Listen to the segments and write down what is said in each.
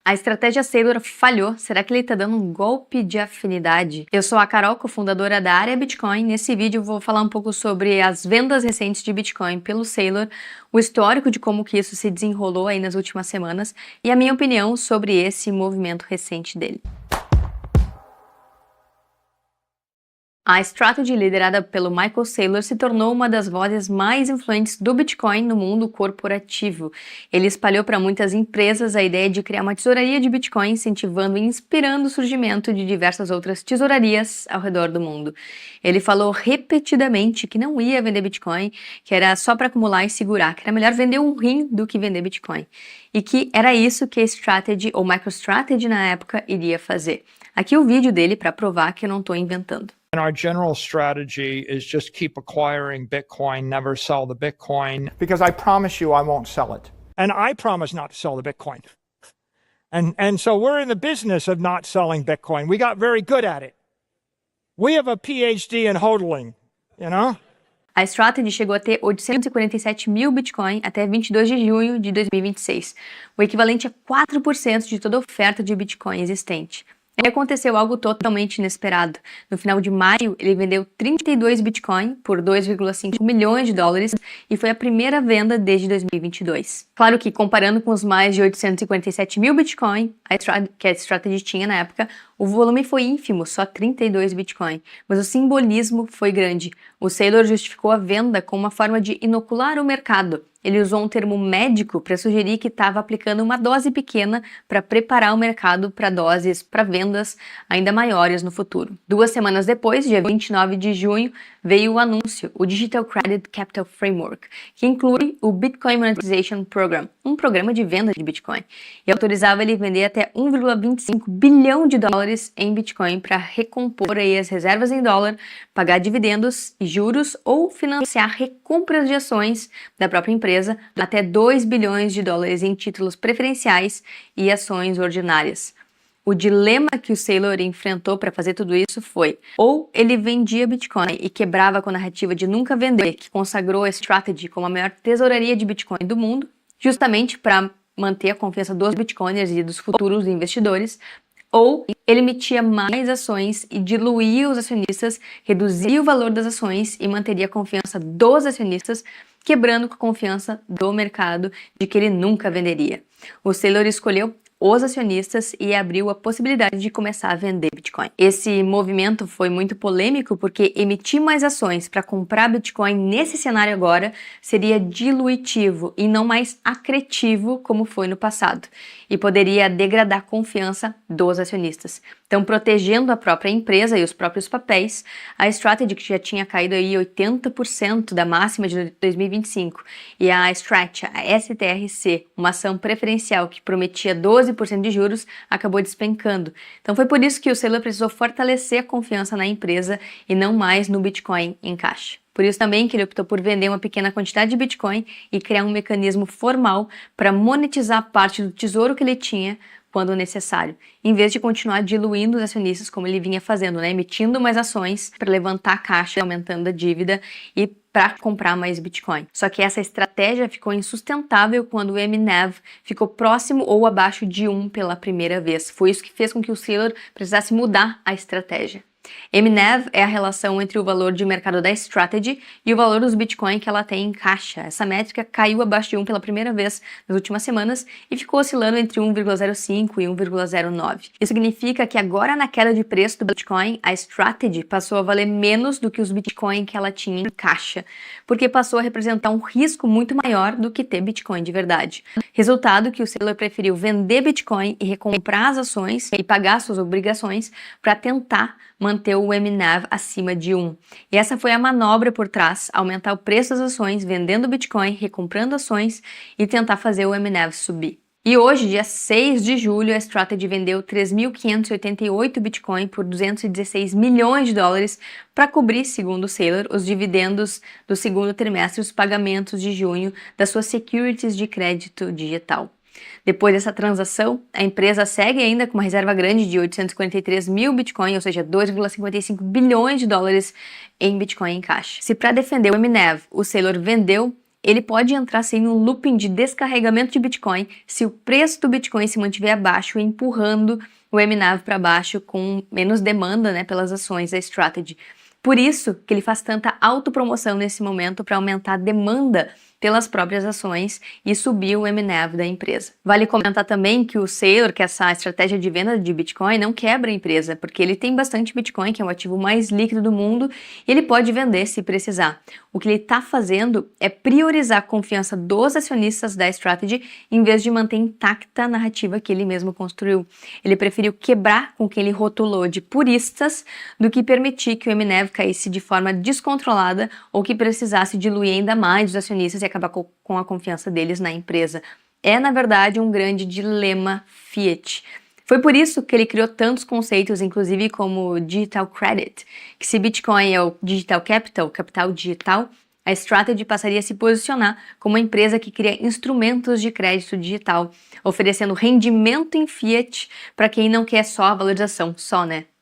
A estratégia Saylor falhou. Será que ele está dando um golpe de afinidade? Eu sou a Carol, cofundadora da Área Bitcoin. Nesse vídeo eu vou falar um pouco sobre as vendas recentes de Bitcoin pelo Saylor, o histórico de como que isso se desenrolou aí nas últimas semanas e a minha opinião sobre esse movimento recente dele. A Strategy, liderada pelo Michael Saylor, se tornou uma das vozes mais influentes do Bitcoin no mundo corporativo. Ele espalhou para muitas empresas a ideia de criar uma tesouraria de Bitcoin, incentivando e inspirando o surgimento de diversas outras tesourarias ao redor do mundo. Ele falou repetidamente que não ia vender Bitcoin, que era só para acumular e segurar, que era melhor vender um rim do que vender Bitcoin. E que era isso que a Strategy, ou MicroStrategy na época, iria fazer. Aqui o vídeo dele para provar que eu não estou inventando. And our general strategy is just keep acquiring Bitcoin, never sell the Bitcoin. Because I promise you I won't sell it. And I promise not to sell the Bitcoin. And so we're in the business of not selling Bitcoin. We got very good at it. We have a PhD in hodling, you know? A Strategy chegou a ter 847 mil Bitcoin até 22 de junho de 2026, o equivalente a 4% de toda a oferta de Bitcoin existente. Aí aconteceu algo totalmente inesperado. No final de maio, ele vendeu 32 Bitcoin por 2,5 milhões de dólares e foi a primeira venda desde 2022. Claro que, comparando com os mais de 847 mil Bitcoin que a Strategy tinha na época, o volume foi ínfimo, só 32 Bitcoin, mas o simbolismo foi grande. O Saylor justificou a venda como uma forma de inocular o mercado. Ele usou um termo médico para sugerir que estava aplicando uma dose pequena para preparar o mercado para doses para vendas ainda maiores no futuro. 2 semanas depois, dia 29 de junho, veio o anúncio, o Digital Credit Capital Framework, que inclui o Bitcoin Monetization Program, um programa de venda de Bitcoin, e autorizava ele vender até 1,25 bilhão de dólares em Bitcoin para recompor aí as reservas em dólar, pagar dividendos e juros ou financiar recompras de ações da própria empresa até 2 bilhões de dólares em títulos preferenciais e ações ordinárias. O dilema que o Saylor enfrentou para fazer tudo isso foi: ou ele vendia Bitcoin e quebrava com a narrativa de nunca vender, que consagrou a Strategy como a maior tesouraria de Bitcoin do mundo, justamente para manter a confiança dos Bitcoiners e dos futuros investidores, ou ele emitia mais ações e diluía os acionistas, reduzia o valor das ações e manteria a confiança dos acionistas, quebrando com a confiança do mercado de que ele nunca venderia. O Saylor escolheu os acionistas e abriu a possibilidade de começar a vender Bitcoin. Esse movimento foi muito polêmico porque emitir mais ações para comprar Bitcoin nesse cenário agora seria diluitivo e não mais acretivo como foi no passado, e poderia degradar a confiança dos acionistas. Então, protegendo a própria empresa e os próprios papéis, a Strategy, que já tinha caído aí 80% da máxima de 2025, e a Strat, a STRC, uma ação preferencial que prometia 12% de juros, acabou despencando. Então foi por isso que o Saylor precisou fortalecer a confiança na empresa e não mais no Bitcoin em caixa. Por isso também que ele optou por vender uma pequena quantidade de Bitcoin e criar um mecanismo formal para monetizar parte do tesouro que ele tinha quando necessário, em vez de continuar diluindo os acionistas como ele vinha fazendo, né? Emitindo mais ações para levantar a caixa, aumentando a dívida e para comprar mais Bitcoin. Só que essa estratégia ficou insustentável quando o MNAV ficou próximo ou abaixo de 1 pela primeira vez. Foi isso que fez com que o Saylor precisasse mudar a estratégia. MNAV é a relação entre o valor de mercado da Strategy e o valor dos Bitcoin que ela tem em caixa. Essa métrica caiu abaixo de 1 pela primeira vez nas últimas semanas e ficou oscilando entre 1,05 e 1,09. Isso significa que agora, na queda de preço do Bitcoin, a Strategy passou a valer menos do que os Bitcoin que ela tinha em caixa, porque passou a representar um risco muito maior do que ter Bitcoin de verdade. Resultado que o Saylor preferiu vender Bitcoin e recomprar as ações e pagar suas obrigações para tentar manter o MNAV acima de 1. E essa foi a manobra por trás, aumentar o preço das ações, vendendo Bitcoin, recomprando ações e tentar fazer o MNAV subir. E hoje, dia 6 de julho, a Strategy vendeu 3.588 Bitcoin por 216 milhões de dólares para cobrir, segundo o Saylor, os dividendos do segundo trimestre e os pagamentos de junho das suas securities de crédito digital. Depois dessa transação, a empresa segue ainda com uma reserva grande de 843 mil Bitcoin, ou seja, 2,55 bilhões de dólares em Bitcoin em caixa. Se para defender o MNAV, o Saylor vendeu ele pode entrar sem um looping de descarregamento de Bitcoin se o preço do Bitcoin se mantiver abaixo, empurrando o MNAV para baixo com menos demanda, né, pelas ações da Strategy. Por isso que ele faz tanta autopromoção nesse momento para aumentar a demanda pelas próprias ações e subir o MNAV da empresa. Vale comentar também que o Saylor, que essa estratégia de venda de Bitcoin, não quebra a empresa, porque ele tem bastante Bitcoin, que é o ativo mais líquido do mundo, e ele pode vender se precisar. O que ele está fazendo é priorizar a confiança dos acionistas da Strategy, em vez de manter intacta a narrativa que ele mesmo construiu. Ele preferiu quebrar com quem ele rotulou de puristas do que permitir que o MNAV caísse de forma descontrolada ou que precisasse diluir ainda mais os acionistas e acabar com a confiança deles na empresa. É, na verdade, um grande dilema Fiat. Foi por isso que ele criou tantos conceitos, inclusive como Digital Credit, que se Bitcoin é o Digital Capital, capital digital, a Strategy passaria a se posicionar como uma empresa que cria instrumentos de crédito digital, oferecendo rendimento em Fiat para quem não quer só a valorização,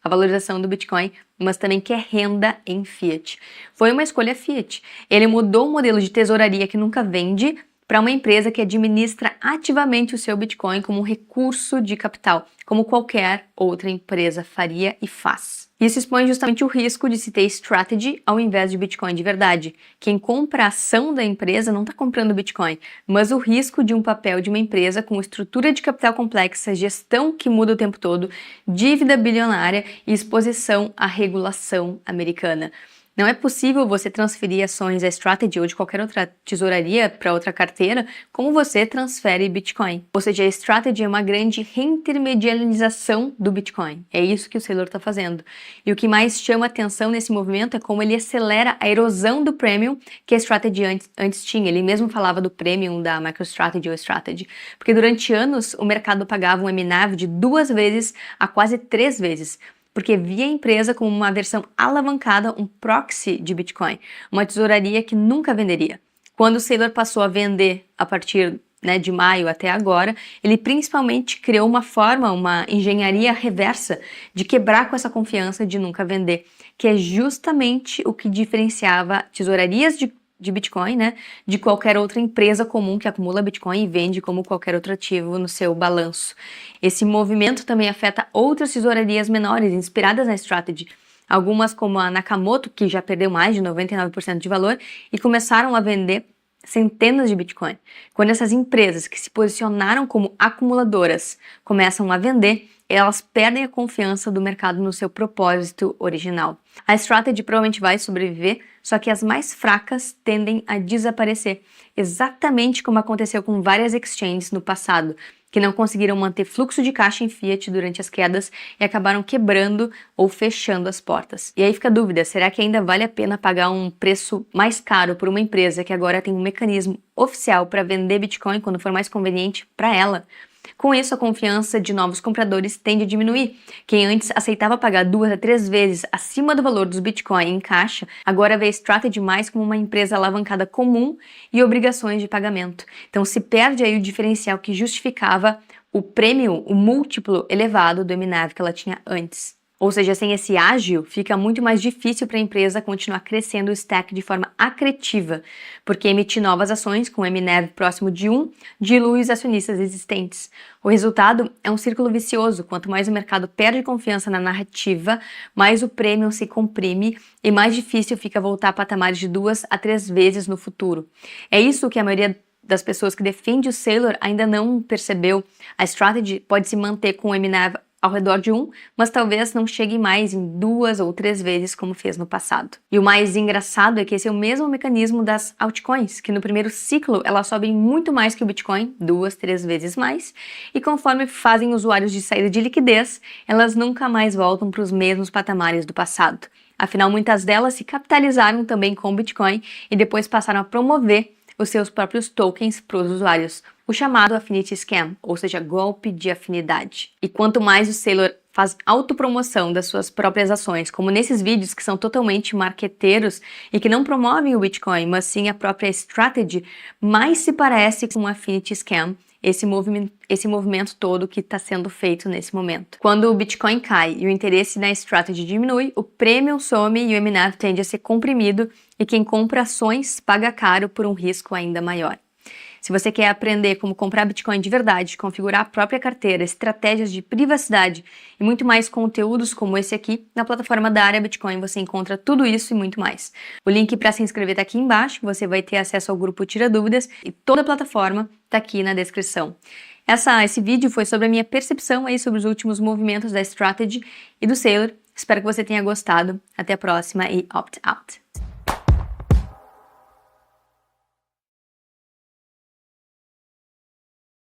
a valorização do Bitcoin, mas também quer renda em Fiat. Foi uma escolha Fiat. Ele mudou o modelo de tesouraria que nunca vende para uma empresa que administra ativamente o seu Bitcoin como um recurso de capital, como qualquer outra empresa faria e faz. Isso expõe justamente o risco de se ter Strategy ao invés de Bitcoin de verdade. Quem compra a ação da empresa não está comprando Bitcoin, mas o risco de um papel de uma empresa com estrutura de capital complexa, gestão que muda o tempo todo, dívida bilionária e exposição à regulação americana. Não é possível você transferir ações da Strategy ou de qualquer outra tesouraria para outra carteira como você transfere Bitcoin. Ou seja, a Strategy é uma grande reintermedialização do Bitcoin. É isso que o Saylor está fazendo. E o que mais chama atenção nesse movimento é como ele acelera a erosão do premium que a Strategy antes tinha. Ele mesmo falava do premium da MicroStrategy ou Strategy. Porque durante anos o mercado pagava um MNAV de 2 vezes a quase 3 vezes. Porque via a empresa como uma versão alavancada, um proxy de Bitcoin, uma tesouraria que nunca venderia. Quando o Saylor passou a vender a partir de maio até agora, ele principalmente criou uma engenharia reversa de quebrar com essa confiança de nunca vender, que é justamente o que diferenciava tesourarias de Bitcoin, de qualquer outra empresa comum que acumula Bitcoin e vende como qualquer outro ativo no seu balanço. Esse movimento também afeta outras tesourarias menores, inspiradas na Strategy. Algumas como a Nakamoto, que já perdeu mais de 99% de valor, e começaram a vender centenas de Bitcoin. Quando essas empresas que se posicionaram como acumuladoras começam a vender, elas perdem a confiança do mercado no seu propósito original. A Strategy provavelmente vai sobreviver, só que as mais fracas tendem a desaparecer, exatamente como aconteceu com várias exchanges no passado, que não conseguiram manter fluxo de caixa em Fiat durante as quedas e acabaram quebrando ou fechando as portas. E aí fica a dúvida, será que ainda vale a pena pagar um preço mais caro por uma empresa que agora tem um mecanismo oficial para vender Bitcoin quando for mais conveniente para ela? Com isso, a confiança de novos compradores tende a diminuir. Quem antes aceitava pagar 2 a 3 vezes acima do valor dos Bitcoin em caixa, agora vê a Strategy mais como uma empresa alavancada comum e obrigações de pagamento. Então se perde aí o diferencial que justificava o prêmio, o múltiplo elevado do MNAV que ela tinha antes. Ou seja, sem esse ágio, fica muito mais difícil para a empresa continuar crescendo o stack de forma acretiva, porque emitir novas ações com MNAV próximo de 1 dilui os acionistas existentes. O resultado é um círculo vicioso. Quanto mais o mercado perde confiança na narrativa, mais o premium se comprime e mais difícil fica voltar a patamares de 2 a 3 vezes no futuro. É isso que a maioria das pessoas que defende o Saylor ainda não percebeu. A Strategy pode se manter com o MNAV ao redor de 1, mas talvez não chegue mais em 2 ou 3 vezes como fez no passado. E o mais engraçado é que esse é o mesmo mecanismo das altcoins, que no primeiro ciclo elas sobem muito mais que o Bitcoin, 2, 3 vezes mais, e conforme fazem usuários de saída de liquidez, elas nunca mais voltam para os mesmos patamares do passado. Afinal, muitas delas se capitalizaram também com o Bitcoin e depois passaram a promover os seus próprios tokens para os usuários, o chamado Affinity Scam, ou seja, golpe de afinidade. E quanto mais o Saylor faz autopromoção das suas próprias ações, como nesses vídeos que são totalmente marqueteiros e que não promovem o Bitcoin, mas sim a própria Strategy, mais se parece com um Affinity Scam esse movimento todo que está sendo feito nesse momento. Quando o Bitcoin cai e o interesse na strategy diminui, o premium some e o MNAV tende a ser comprimido e quem compra ações paga caro por um risco ainda maior. Se você quer aprender como comprar Bitcoin de verdade, configurar a própria carteira, estratégias de privacidade e muito mais conteúdos como esse aqui, na plataforma da Área Bitcoin você encontra tudo isso e muito mais. O link para se inscrever está aqui embaixo, você vai ter acesso ao grupo Tira Dúvidas e toda a plataforma está aqui na descrição. Esse vídeo foi sobre a minha percepção aí sobre os últimos movimentos da Strategy e do Saylor. Espero que você tenha gostado. Até a próxima e opt out!